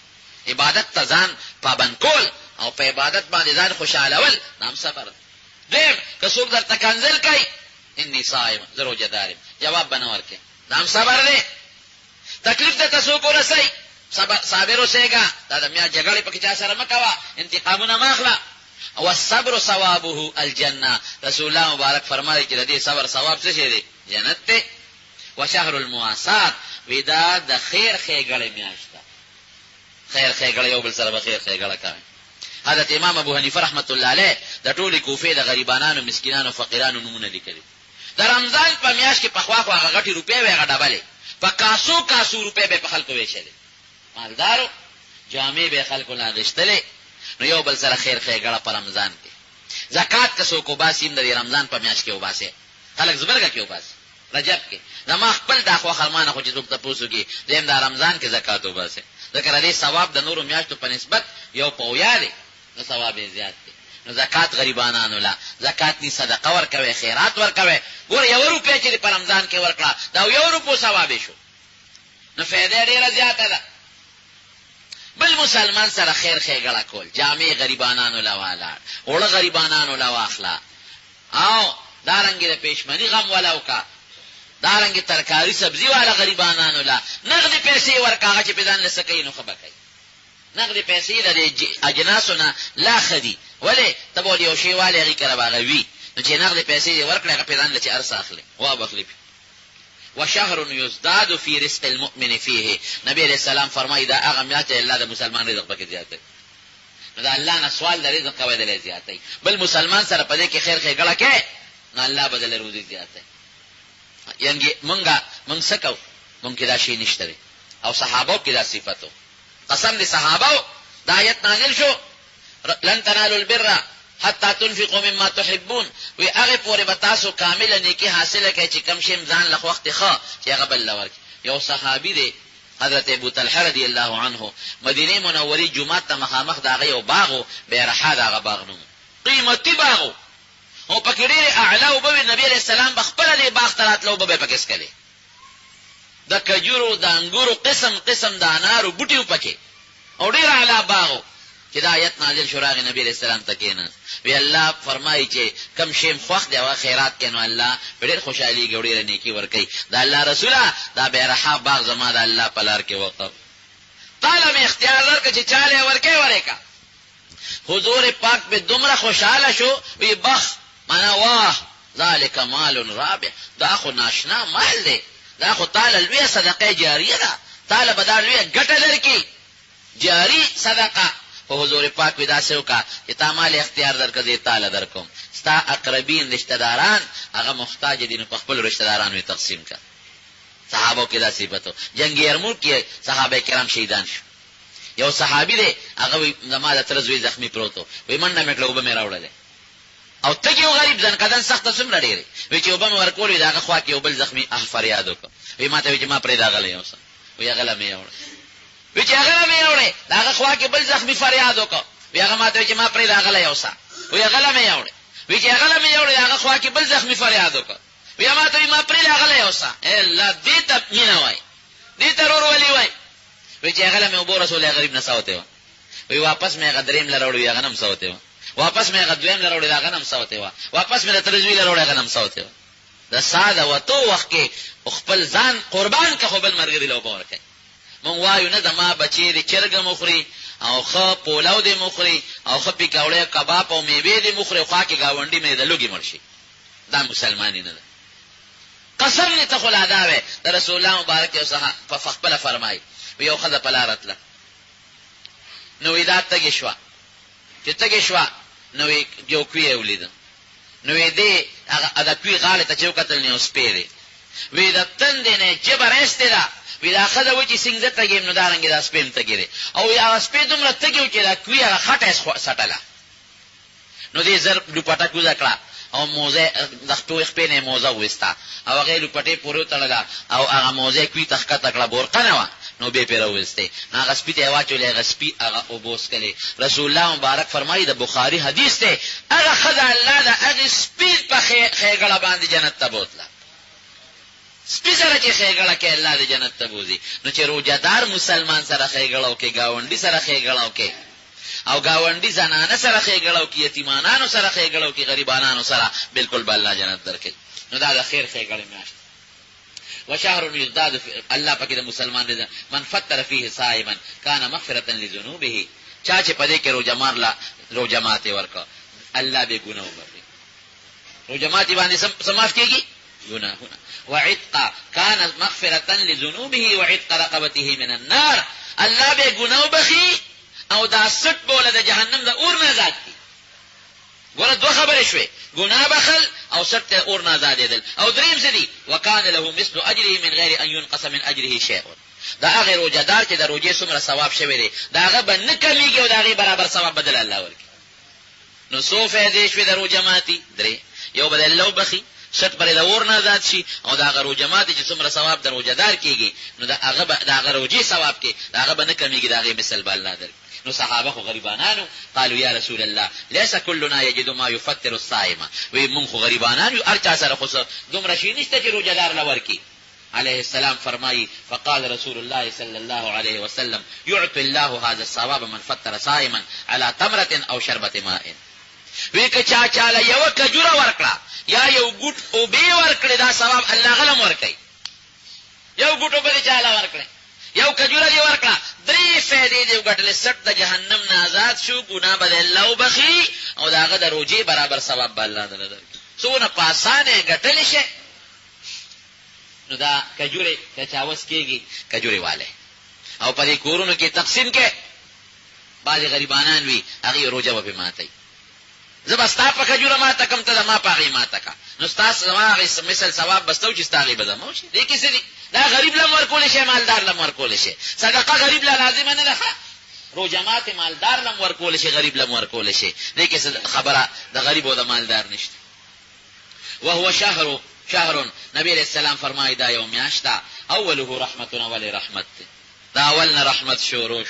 عبادت ته ځان پابند کول او په عبادت باندې ځان خوشالول نام صبر دیم که څوک درته کنځل کوي انی صائم زه روژه دار یم جواب به نه ورکوې نام صبر دی تکلیف درته څوک ورسوي صابر اوسېږه دا د میا جګړې پکې چا سره مه کوه انتقامونه مه اخله والصبر ثوابه الجنه رسول الله مبارک فرمایي چې د دې صبر ثواب څه شی دی جنت دی وشهر المواسات ودا د خیر ښېګړې میاشت ده خیر ښېګړې یو بل سره به خیر ښېګړه کوي حضرت امام ابو حنیفه رحمت الله علیه د ټولې کوفې د غریبانانو مسکینانو فقیرانو نمونه لیکلي د رمضان په میاشت کې پخوا خو هغه غټې روپۍ وې هغه ډبلې په کاسو روپۍ به په خلکو ویشلې مالدارو جامې به خلکو نه اغېستلې نو یو بل سره خیر ښېګړه په رمضان کې زکات که څوک وباسي هم د رمضان په میاشت کې وباسي خلک زبرګه کې وباسي رجب کې زما خپل دا خو خرمانه خو چې څوک تپوس وکړي دویم د رمضان کې زکات وباسي ځکه د دې ثواب د نورو میاشتو په نسبت یو پویا دی نو ثواب یې زیات دی نو زکات غریبانانو لا زکات نی صدقه ورکوي خیرات ورکوي ګوره یو روپۍ چې په رمضان کې ورکړه دا یو روپو ثواب شو نو فایده ډېره زیاته ده بل مسلمان سره خیر ښېګړه کول جامې غریبانانو لا والاړ اوړه غریبانانو لا واخلا او دارنګې د پېشمني غم ولا وکړه دارنګې ترکاري سبزي والا غریبانانو لا نغدې پیسې ورکړه هغه چې په ځان له څه کوي نو ښه به کوي نغدې پیسې د دې اجناسو نه لا ښه دي ولې ته به یو شی والی هغې کره به هغه وي نو چې نغدې پیسې دې ورکړې هغه په ځان له چې هر څه اخلي واب اخلي وشهر یزداد فی رزق المؤمن فیه نبی علیہ السلام فرمایي دا هغه میاشت چې الله د مسلمان رزق پکې زیاتوي نو دا الله نه سوال د رزق کوي زیاتوي بل مسلمان سره په دې کې خیر ښېګړه کوي نو الله به دله روزي زیاتوي یعنې موږ څه کوو موږ کې دا شی نشته دی او صحابو کې دا صفت و قسم دې صحابو دا آیت نازل شو لن تنالوا البر حتی تنفقوا مما تحبون وی هغه پورې به تاسو کامله نیکی حاصله کړئ چې کم شی ځان له وخت ښه چې هغه بل له ورکړي یو صحابي دی حضرت ابو طلحه رضی الله عنه مدینه منورې جومات ته مخامخ د هغه یو باغ و بیرحا د هغه باغ نوم قیمتي باغ و او پکې ډېرې اعلی اوبه وې نبي علیه السلام به خپله دې باغ ته راتله اوبه به یې پکې څکلې د کجورو د انګورو قسم د انارو بوټي و پکې او ډېر اعلی باغ و چې دا آیت نازل شو راغی نبی علیہ السلام ته کېناست وی الله فرمایي چې کم شی خوښ دی هغه خیرات کوي نو الله په ډېر خوشحالېږي او ډېره نیکي ورکوي د الله رسوله دا بیرحا باغ زما د الله په لار کې وقف تاله مې اختیار درکړه چې چا له ورکوي ورکړه حضور پاک به دومره خوشحاله شو وی بخ معنا واه ذلک مال رابح دا خو ناشنا مال دی دا خو تاله لویه صدقه جاریه ده تاله به دا لویه ګټه درکړي جاری صدقه په حضور پاک ودا سه وکا چې تا مال اختیار درکړه دې تعالی درکوم ستا اقربین رشتہ داران هغه محتاج دي نو په خپل رشتہ دارانو تقسیم کړه صحابو کې دا صفاتو جنگ یرموک کې صحابه کرام شهیدان شو یو صحابي دی هغه زما د تر زوی زخمی پروتو وی منډه میکړه وبه مې راوړله او ته یو غریب ځن کدن سخت څومره ډېری وی چې وبه مې ورکول دا هغه خوا کې یو بل زخمی فریاد وکړ وی ماته وی چې ما پرې دا غلې اوسه وی هغه مې راوړل وی چې هغه مې راوړې دا هغه خوا کې بل زخمی فریاد وکړ وی هغه ماته وی چې ما پرې دا غلې اوسه وی هغه مې راوړل وی چې هغه مې راوړې هغه خوا کې بل زخمی فریاد وکړ وی ماته وی ما پرې دا غلې اوسه الا دې ته مینا وای دې ته ورور ولي وای وی چې هغه مې وبو رسول غریب نه ساوته وی واپس مې غدریم لروړی هغه نم ساوته واپس مې غدویم لروړی هغه نم ساوته واپس مې ترزوی لروړی هغه نم ساوته د ساده وته وخت کې خپل ځان قربان که خپل مرګ دی لو بورکه مون وایو نه زما بچی دی چرګ مخري او خ پولاو دی مخري او خ پیکاوړې کباب او میوه دی مخري خو کې گاونډي مې د لوګي مرشي دا مسلمانی نه ده قسم نه تخل عذاب د رسول الله مبارک او صحابه په خپل فرمای یو خدای په لارتله نو ویدا تګ شوا چې تګ شوا نو یو کوي ولید نو دې هغه د کوي غاړه ته چې وکتل نه سپېره وی د تندې نه جبر استدا وی دا خدای و چې څنګه ته ګیم نو دارنګ دا سپېم ته ګیره او یا سپې دومره تګیو چې دا کوي هغه خټه سټلا نو دې زر لپټه کوزا کړه او موزه د خپل خپل موزه وستا او هغه لپټه پورو تړلا او هغه موزه کوي تخکا تکړه بورقه نه و نو به پیرو وسته هغه سپې ته واچولې هغه سپې هغه اوبوس کړي رسول الله مبارک فرمایي د بخاری حدیث ته هغه خدای الله دا هغه سپې په خېګړه باندې جنت ته بوتله سپې سره چې خېګړه کې الله دې جنت ته بوزي نو چې روزدار مسلمان سره خېګړه کې گاونډي سره خېګړه کې او گاونډي زنانه سره خېګړه کې یتیمانانو سره خېګړه کې غریبانانو سره بالکل به الله جنت درکړي نو دا د خیر خېګړه میاشت وشهر يزداد الله پاک د مسلمان رضا من فطر فيه صائما كان مغفرة لذنوبه چا چې پدې کې روزه ماته ورکا الله به ګناه وبخي روزه ماته باندې سماف کېږي گناهونه وعتق كان مغفرة لذنوبه وعتق رقبته من النار الله به ګناه وبخي او دا سټ بوله د جهنم د اور نه آزاد کی ګوره دوه خبرې شوې ګناه بخل او سټ ته اور نه آزادېدل او دریم څه دي وکانه له مثل اجره من غیر ان ينقص من اجره شيء دا هغه روزدار چې د روزې څومره ثواب شوی دی دا هغه به نه کمیږي او دا هغه برابر ثواب بدل الله ورکړي نو څو فائدې شوې د روزه ماتي درې یو بدل لو بخي شت پر د اور نه آزاد شي او دا هغه روزه ماتي چې څومره ثواب د روزدار کیږي نو دا هغه روزې ثواب کې دا هغه به نه کمیږي دا هغه مثال به الله درکړي نو صحابه خو غریبانانو قالوا یا رسول الله ليس كلنا يجد ما يفطر الصائم وی مونږ خو غریبانانو ارچا سره خو دومره شي نشته چې روزدار لور کی عليه السلام فرمایي فقال رسول الله صلى الله عليه وسلم يعطي الله هذا الثواب من فطر صائما على تمرة او شربة ماء وی که چا چاله یو کجوره ورکړه یا یو ګټ او به ورکړه دا ثواب الله غلم ورکړي یو ګټ او به چاله ورکړي یو کجوره دی ورکړه درې فائدې دی وګټلې سټ د جهنم نه آزاد شو ګناه بدل الله وبخي او داغه د روزي برابر ثواب به الله درکړي څونه پاسانه ګټلې شي نو دا کجوره چې چاوس کېږي کجوره والے او په دې کورونو کې تقسیم کې بعض غریبانان وي هغه روزه به ماتي زبستا په کجوره ماته کم ته ما پاغي ماته کا نو تاسو زموږه مثال ثواب بستو چې تاغي بدمو شي دې کې څه دا غریب لم ورکول شي مالدار لم ورکول شي صدقه غریب لا لازم نه ده روزه ماته مالدار لم ورکول شي غریب لم ورکول شي دې کې خبره د غریب او د مالدار نشته وهو شهر نبی علیہ السلام فرمایي دا یوم میاشتا اوله رحمتنا ولی رحمت دا اولنا رحمت شروع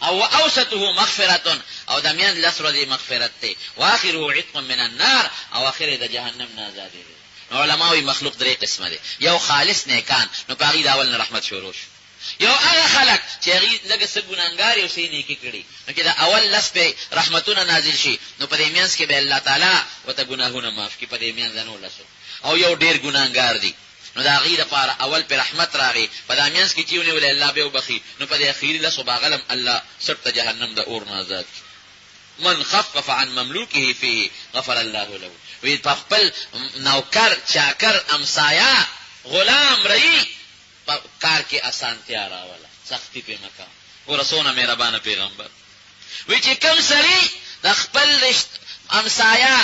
او اوسطه مغفرة او دمیان لسر دی مغفرت تی واخره عتق من النار او اخره دا جهنم نازادی دی علماوی مخلوق درې قسمه دی یو خالص نیکان نو پاغي دا اولنا رحمت شروع یو هغه خلق چې هغه لږ څه ګناګار یو سي نیکی کړي نو چې دا اول لس په رحمتونه نازل شي نو په دې میانس کې به الله تعالی وته ګناهونه معاف کړي په دې میانس نه لسو او یو ډیر ګناګار دی نو دا غیر لپاره اول پر رحمت راغی په دې میانس کې چېونه ول الله به وبخي نو په دې اخیر لسو باغلم الله سټ جهنم د اور نه آزاد من خفف عن مملوکه فيه غفر الله له وی په خپل نوکر چاکر امسایا غلام رہی کار کې اسانتیا راولا سختی په مکه ورسونه مهربانه پیغمبر وی چې کم سری د خپل امسایا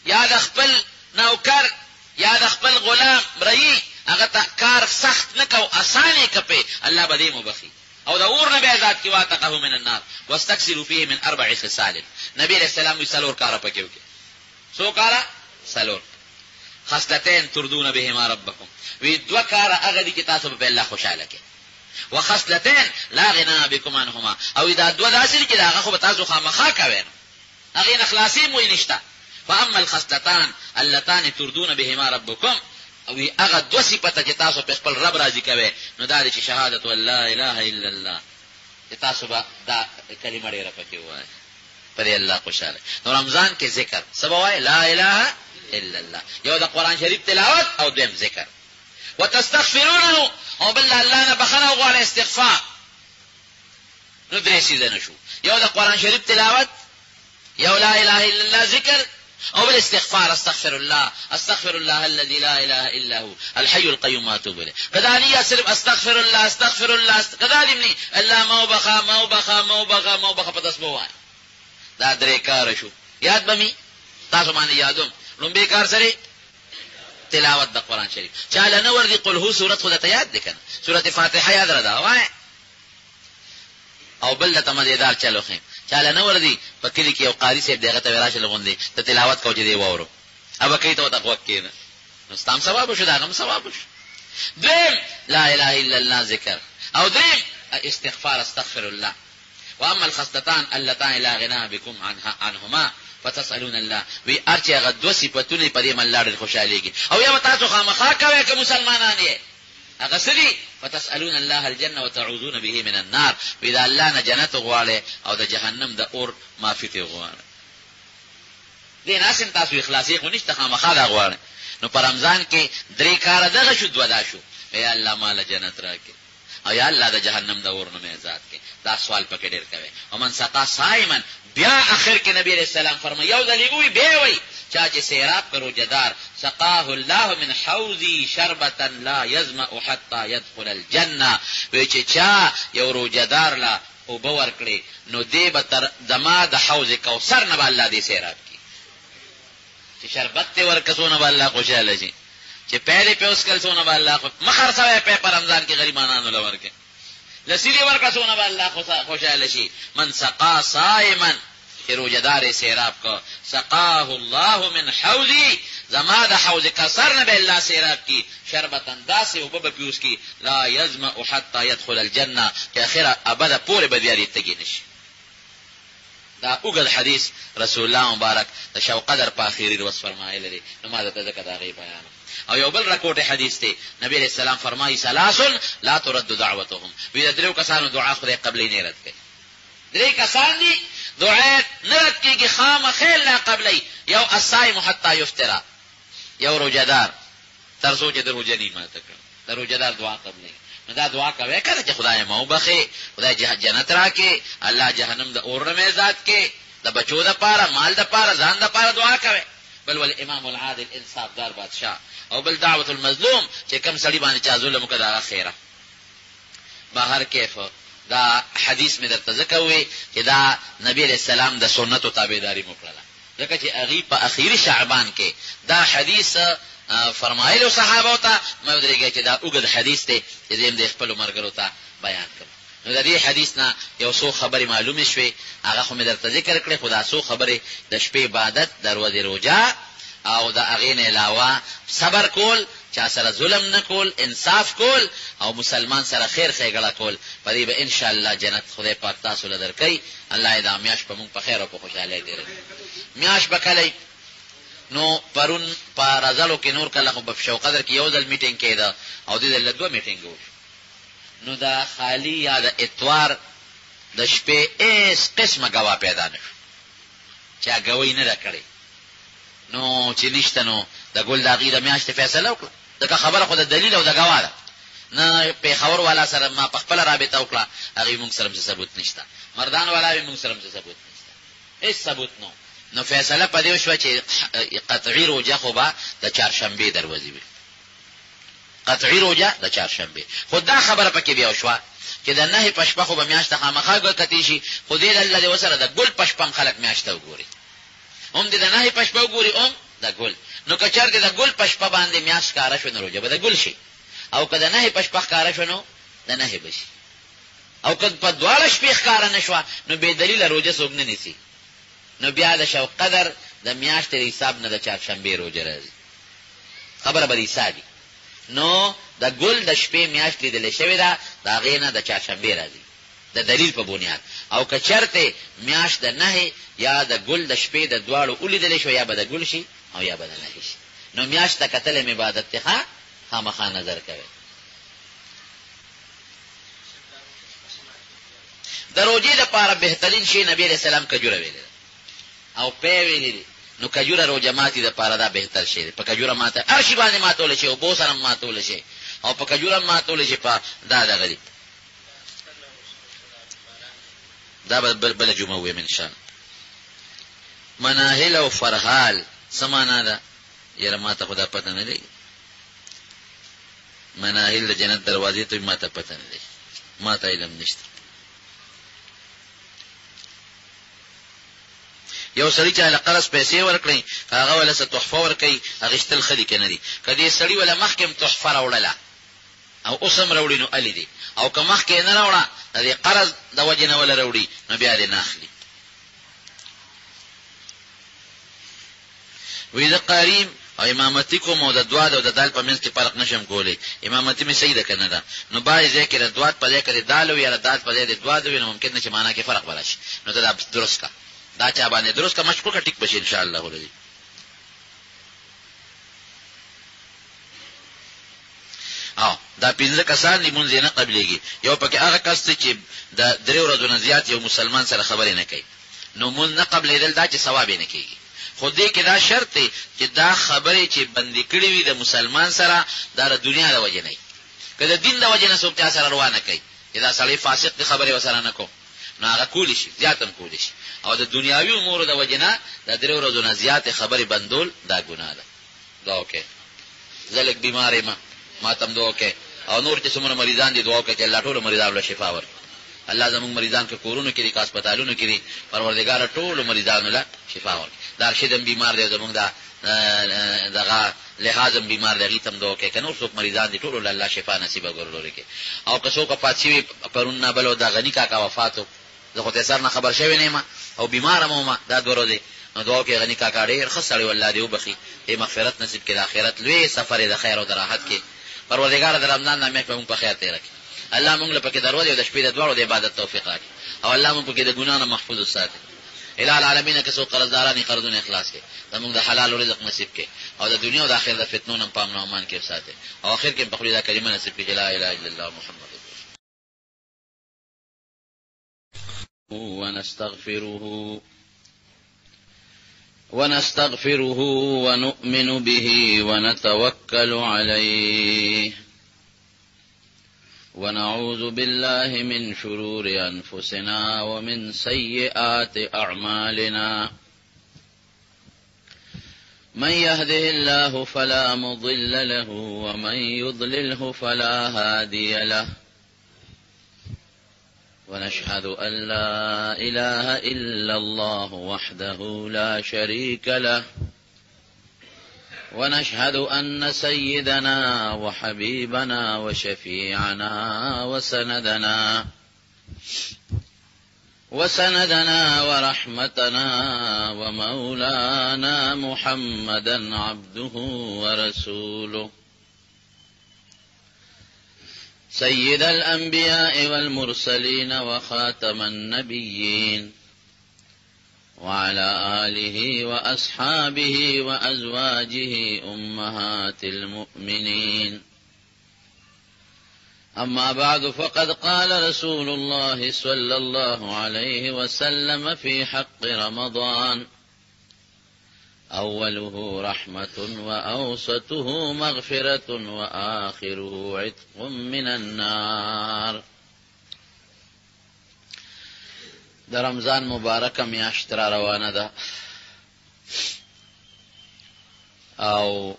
یا د خپل نوکر یا د خپل غلام رہی هغه ته کار سخت نکو اسانه کپه الله بده مبخي او دا اور نه به ذات کی واتقه من النار واستكثروا فيه من 4 خصال نبی رسول الله سلور کار پکې وکي سو کارا سلور خصلتين تردون بهما ربكم وی دو کار هغه دي چې تاسو په الله خوشاله کې وخصلتين لا غنى بكم عنهما او دا دو داسې چې هغه خو تاسو خامخا کوي هغه نخلاصي مو نشتا فاما الخصلتان اللتان تردون بهما ربكم او هغه دو صفته چې تاسو په خپل رب راضي کوي نو دا چې شهادت لا اله الا الله چې تاسو به دا کلمه لري پکې وایي پر الله خوشاله نو رمضان کې ذکر سبا وایي لا اله الا الله یو د قران شریف تلاوت او دیم ذکر وتستغفرونه او بالله الله نه بخنه او غواړي استغفار نو درې شي نه شو یو د قران شریف تلاوت یو لا اله الا الله ذکر او بالاستغفار استغفر الله الذي لا اله الا هو الحي القيوم واتوب اليه كذلك صرف استغفر الله كذلك الله ما بخا پتاسبو وای دا درې کار شو یاد بمی تاسو باندې یادوم لومبي کار سره تلاوت د قران شریف چاله نه ورغي قل هو سورۃ خدای ته یاد دي کنه سورۃ فاتحه یاد را دا وای او بل د تمدیدار چلو خیم چاله نه ورغي په کلی کې یو قاری صاحب دغه ته راشه لغوندي ته تلاوت کوجې دی وورو ابا کوي ته تقوا کینه نو ستام ثواب شو دا هم ثواب شو دیم لا اله الا الله ذکر او دیم استغفار استغفر الله واما الخصلتان اللتان لا غنى بكم عنهما فتسالون الله وی ارچ غدو صفاتونه په دې ملار خوشاليږي او یا تاسو خامخا کوي که مسلمانان یې هغه سړي فتسالون الله الجنه وتعوذون به من النار واذا الله نه جنت غواړي او د جهنم د اور معافي ته غواړي دې ناسن تاسو اخلاصي خو نشته خامخا دا غواړي نو پر رمضان کې درې کار دغه شو دودا شو یا الله مال جنت راکې او یا الله د جهنم د اور نه مزات کې دا سوال پکې ډېر کوي او من سقا صائمن بیا اخر کې نبی رسول الله فرمایي یو دلی وی به وی چا چې سیراب کرو جدار سقاه الله من حوضی شربتا لا یظمأ حتى يدخل الجنه وی چې چا یو روجدار لا او باور کړي نو دی به تر دما د حوض کوثر نه الله دې سیراب کی چې شربت ته ورکسونه به الله خوشاله شي چې پیری په اوس کل سونه به الله مخر سوي په رمضان کې غریبانو لور کې لسیدی ورکسونه به الله خوشاله شي من سقا صائما روجدار سیراب کو سقاه الله من حوضی زما د حوض کثر نه به الله سیراب کی شربتن داسې او به پیوس کی لا یظمأ حتى يدخل الجنه که اخره ابدا پوره به دیاري تګی نشي دا اوګل حدیث رسول الله مبارک د شو قدر په اخیری روز فرمایلی دی نو ما ته ذکر دا غي بیان او یو بل رکوټه حدیث دی نبی رسول الله فرمایي ثلاث لا ترد دعوتهم وی درو کسانو دعا خدای قبلې نه رد کوي درې کسان دي دعا نه رد کیږي خامخیل لا قبلې یو الصائم حتى يفطر یو روزدار تر څو چې دروځنی ماته کړ دروځدار دعا قبلې نو دا دعا کوي کله چې خدای مو بخي خدای جنت راکې الله جهنم د اور نه ذات کې د بچو د پاره مال د پاره ځان د پاره دعا کوي بل ول امام العادل انصاف دار بادشاہ او بل دعوت المظلوم چې کم سړي باندې چا ظلم وکړه خیره بهر کیف دا حدیث می درته ذکروي چې دا نبی علیہ السلام د سنتو تابعداري وکړه ځکه چې هغه په اخیری شعبان کې دا حدیث فرمایلو صحابه ته مې درېږي چې دا اوږد حدیث دی چې زم د خپل مرګرو ته بیان کړم نو د دې حدیث نه یو څو خبرې معلومه شوې هغه خو مې درته ذکر کړې خدا څو خبرې د شپې عبادت دروازه روزه او د هغه نه علاوه صبر کول چا سره ظلم نه کول انصاف کول او مسلمان سره خیر ښېګړه کول په دې به ان شاء الله جنت خدای پاک تاسو له درکې الله دې میاش په مونږ په خیر او په خوشاله دې میاش بکلې نو پرون په رازالو کې نور کله خو په شو قدر کې یو ځل میټینګ کېده او دې له دوه میټینګ وو نو دا خالی یا د اتوار د شپې اس قسمه غوا پیدا نه چا غوي نه راکړي نو چې نشته نو د ګل داغي د میاشتې فیصله وکړه دا خبره خو د دلیل او د غوا ده نه په خبر والا سره ما په خپل رابطه وکړه هغه موږ سره ثبوت نشته مردان والا موږ سره ثبوت نشته هیڅ ثبوت نو فیصله پدې شو چې قطعی روزه خو به د چهارشنبه دروازې وي قطعی روزه د چهارشنبه خدا خبره پکې بیا شو چې د نه پښپا خو به میاشت خامخا ګټی شي خو دې الله دې وسره د ګل پښپم خلک میاشت وګوري هم دې نه پښپا وګوري هم د ګل نو کچر دې د ګل پښپا باندې میاشت کار شو نه روزه به د ګل شي او کله نه پښپا کار شو نو د نه بشي او کله په دواله شپې کار نه شو نو به دلیل روزه څوک نه نيسي نو بیا د شو قدر د میاشتې حساب نه د چهارشنبه روزه راځي خبره به حسابي نو د ګل د شپې میاشت لیدل شوی دا دا غینه د چهارشنبه راځي د دلیل په بنیاد او که چرته میاشت د نه یا د ګل د شپې د دواړو ولیدل شو یا به د ګل شي او یا به د نه شي نو میاشت کتل عبادت ته خامخا نظر کوي د روزې لپاره بهترین شی نبی رسول الله کجوره ویل او په ویلي نو کجوره روزه ماتي د پاره دا بهتر شی په کجوره ماته ارشي باندې ماتول شي او بو سره ماتول شي او په کجوره ماتول شي په دا غري دا بل جمعه وي من شان مناهل او فرحال سمانا دا یره ماته خدا پته نه لګي مناهل د جنت دروازې ته ماته پته نه لګي ماته علم نشته یو سړی چې له قرض پیسې ورکړي هغه ولا څه تحفه ورکړي اغشتل خلی کنه دي کدی سړی ولا مخکم تحفه راوړله او اوسم راوړي نو الی دي او که مخکې نه راوړه د قرض د وجه نه ولا راوړي نو بیا دې نه اخلي. وې د قاریم او امامتی کوم او د دواد او د دال په منځ کې فرق نشم کولی امامتی می صحیح ده کنه ده نو باید ذکر دواد په ځای کې دال او یا دال په ځای د دواد وي نو ممکن نه چې معنا کې فرق ورشي نو دا درست کا دا چا باندې درست کا مشکوک ټیک بشي ان شاء الله ولې او دا پنځه کسان دي مونږ نه قبليږي یو پکې هغه کس چې د درې ورځې نه زیات یو مسلمان سره خبرې نه کوي نو مونږ نه قبلېدل دا چې ثواب نه کوي خو دې کې دا شرط دی چې دا خبرې چې بندي کړې وي د مسلمان سره دا د دنیا د وجه نه که د دین د وجه نه څوک چا سره روانه کوي چې دا سړی فاسق دی خبرې وسره نه کو نو هغه کولی شي زیاتم کولی شي او د دنیاوي امور د وجه نه د درې ورځې نه زیات خبرې بندول دا ګناه ده. دا اوکې زلک بیمارې ما تم دعا وکړه او نور چې څومره مریضان دي دعا وکړه چې الله ټول مریضانو له شفا ورکړي. الله زموږ مریضان کې کورونو کې دي کا هسپتالونو کې دي پروردګار ټول مریضانو له شفا ورکړي. دا شدم بیمار دی زموږ دا دغه لحاظم بیمار دی غیتم دعا وکړه کنه څوک مریضان دي ټول الله شفا نصیب وګرځولي کې او که څوک پاتشي پرون نه بلو دا غنی کا وفاتو زه خو ته سر نه خبر شوی نه ما او بیمار ما دا ورځې نو دعا کې غنی کا ډېر خسړی والله دی وبخي ای مغفرت نصیب کړي آخرت لوی سفر د خیر او د راحت کې پروردګار د رمضان نامه په موږ په خیر تیر کړي. الله موږ له پکې دروازه د شپې د دوړو د عبادت توفیق راکړي او الله موږ پکې د ګناه نه محفوظ وساتي. الہ العالمین که څو قرضداران قرضونه اخلاص کړي زموږ د حلال رزق نصیب کړي او د دنیا او د آخرت د فتنو نه پام نه امان کې وساتي او اخر کې په خپل دا کلمه نصیب کړي لا اله الا الله محمد ونستغفره ونؤمن به ونتوكل عليه ونعوذ بالله من شرور أنفسنا ومن سيئات أعمالنا من يهده الله فلا مضل له ومن يضلله فلا هادي له ونشهد أن لا إله إلا الله وحده لا شريك له ونشهد أن سيدنا وحبيبنا وشفيعنا وسندنا ورحمتنا ومولانا محمدا عبده ورسوله سيد الأنبياء والمرسلين وخاتم النبيين وعلى آله وأصحابه وأزواجه أمهات المؤمنين. أما بعد فقد قال رسول الله صلى الله عليه وسلم في حق رمضان أوله رحمة وأوسطه مغفرة وآخره عتق من النار. در رمضان مبارک میاشت را روانه ده او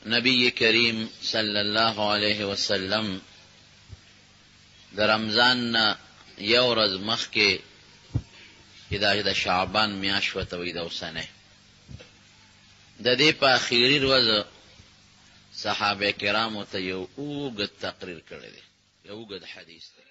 نبی کریم صلی الله علیه وسلم در رمضان یو ورځ مخکې د شعبان میاشت ورته وایي د اوسنۍ د دې په اخیری ورځ صحابه کرامو ته یو اوږد تقریر کړی دی یو اوږد حدیث دی